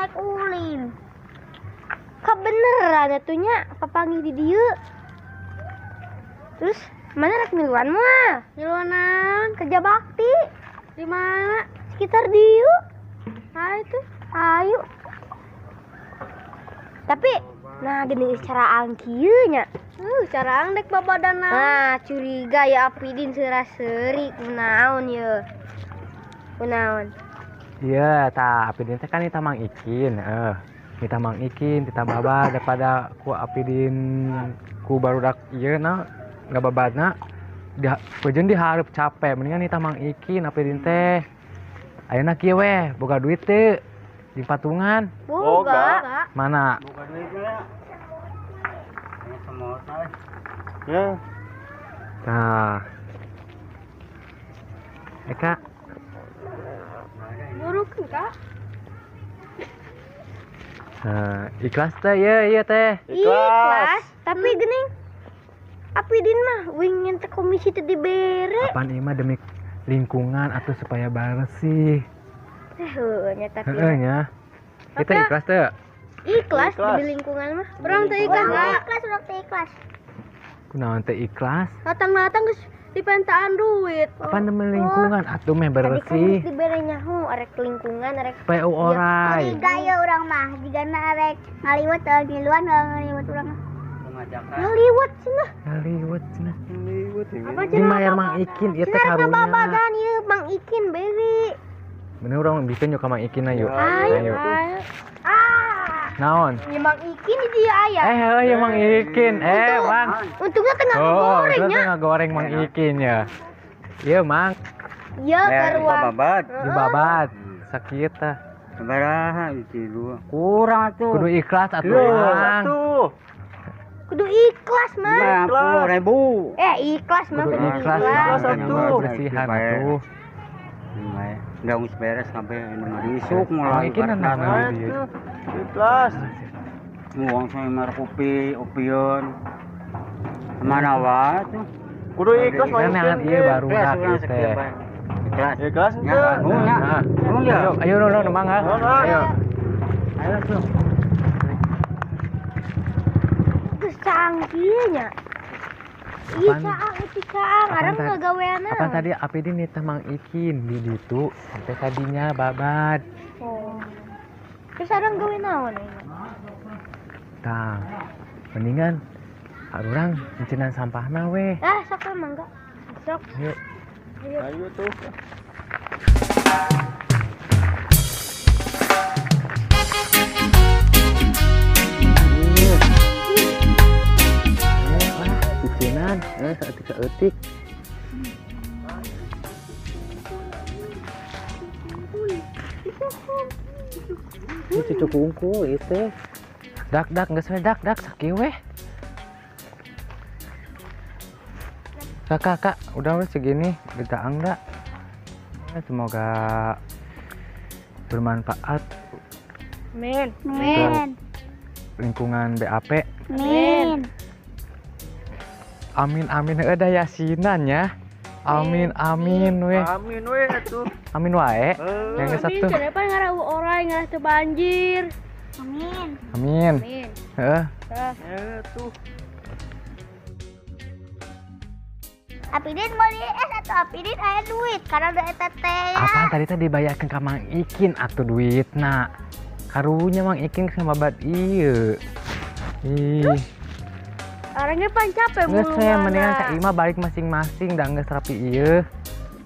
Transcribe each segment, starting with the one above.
rek ulin. Kebeneran atunya papangi di dieu. Terus mana rek miluan mah? Miluanan kerja bakti. Di mana? Sekitar dieu. Nah itu, ayo. Tapi nah gini cara angkieu nya. Cara angdek babadana. Nah, curiga ya Apidin seuri kunaon ye. Kunaon? Iya, tak Apidin teh kan kita Mang Ikin, kita Mang Ikin, kita babad daripada ku Apidin ku barudak ieu na ngababadna. Pejeun dihareup capek, mendingan kita Mang Ikin Apidin teh. Ayeuna kieu we, boga duit teu di patungan. Boga. Mana? Boga duit ya. Ini semua ya. Nah. Eka Burukeun Kak. ikhlas teh iya teh. Ikhlas, tapi geuning Apidin mah wingin teh komisi teh dibere. Apaan ieu mah demi lingkungan atau supaya bersih. Heuh nya tapi. Heeh nya. Kita ikhlas teh. Ikhlas demi lingkungan mah. Urang teh ikhlas, urang teh ikhlas. Kunaon teh ikhlas? Datang-datang geus dipentaan duit. Apa demi lingkungan atuh meh bersih. Tadi kan dibere nyaho arek lingkungan arek PU orai. gaya urang mah jigana arek ngaliwet ngiluan ngaliwet urang mah. Pengajakan. Ngaliwet cenah. Ngaliwet cenah. Apa Di mayar Mang Ikin ieu teh karunya. babagan ieu Mang Ikin beri. Bener urang bikin yuk ka Mang Ikin ayo. Ayo. Naon? Ya Mang Ikin di dia aya. Heuh Mang Ikin. Mang. Untungnya tengah Oh, gorengnya. tengah goreng Mang Ikin ya. Ieu Mang Ya karuang. Babat. dibabat. Sakita. Sabaraha itu dua. Kurang tuh. Kudu ikhlas atuh Mang. Kudu ikhlas mah. 50.000. Ikhlas mah Kudu kudu ikhlas ikhlas. atuh. Bersihan atuh. Udah us beres sampai isuk Mang mulai. Ikin nana dieu. Ikhlas. Uang saya mar kopi, opion. Mana wae tuh? Kudu ikhlas Kan yang ieu baru dak teh. Ikhlas. Ikhlas Ya, teu. ya. Ya. Ayo no mangga. Ayo. Ayo tuh. Geus canggih nya. Ih caang itu caang, arang ngagaweana. Apa tadi Apidin nitah Mang Ikin di ditu sampai tadinya babad. Oh. Terus arang gawe naon ini? Tah. Mendingan urang ngeunceunan sampahna we. Sok lah mangga. Sok. Ayo. Ayo tuh. Cucinan, saeutik. Ini cucu kungku itu. Dak geus we dak sakieu we. Kak, udah wes segini, ditaang dak. Semoga bermanfaat. Men. Lingkungan BAP. Men. Amin ada yasinan ya. Amin we. Amin we atuh. Amin wae. Yang satu. Kenapa ngarah orang ngarah teu banjir? Amin. Amin. Heeh. Tuh. Apidin beli es atau Apidin aya duit karena udah eta teh ya. Apaan tadi teh dibayarkeun ka Mang Ikin atuh duitna. Karunya Mang Ikin sama babad ieu. Ih. Orangnya pan capek Geus we mendingan ka Ima balik masing-masing da geus rapi ieu.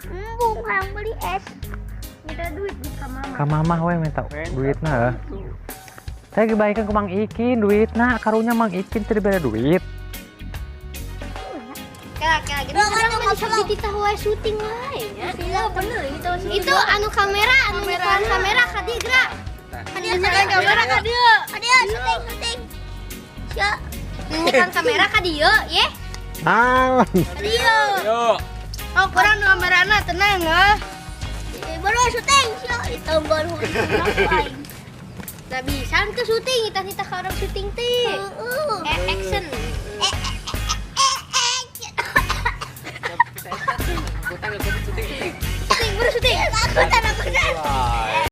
Embung hayang beli es. Minta duit di ka mama. Ka mamah we minta duitna heuh. Saya dibayarkeun ku Mang Ikin duitna, karunya Mang Ikin teu dibere duit. Kira-kira gitu. Orang bisa dititah wae syuting wae nya. Iya bener itu anu kamera ka digra. Nyekan kamera ka dieu. Adia syuting. Sia. Nyekan kamera ka dieu ye. Ah. Dieu. Yo. Oh, kurang nu kamerana tenang ah. Baru syuting sia ditambal lain. Nah bisa ke syuting, kita ka orang syuting teh. Action.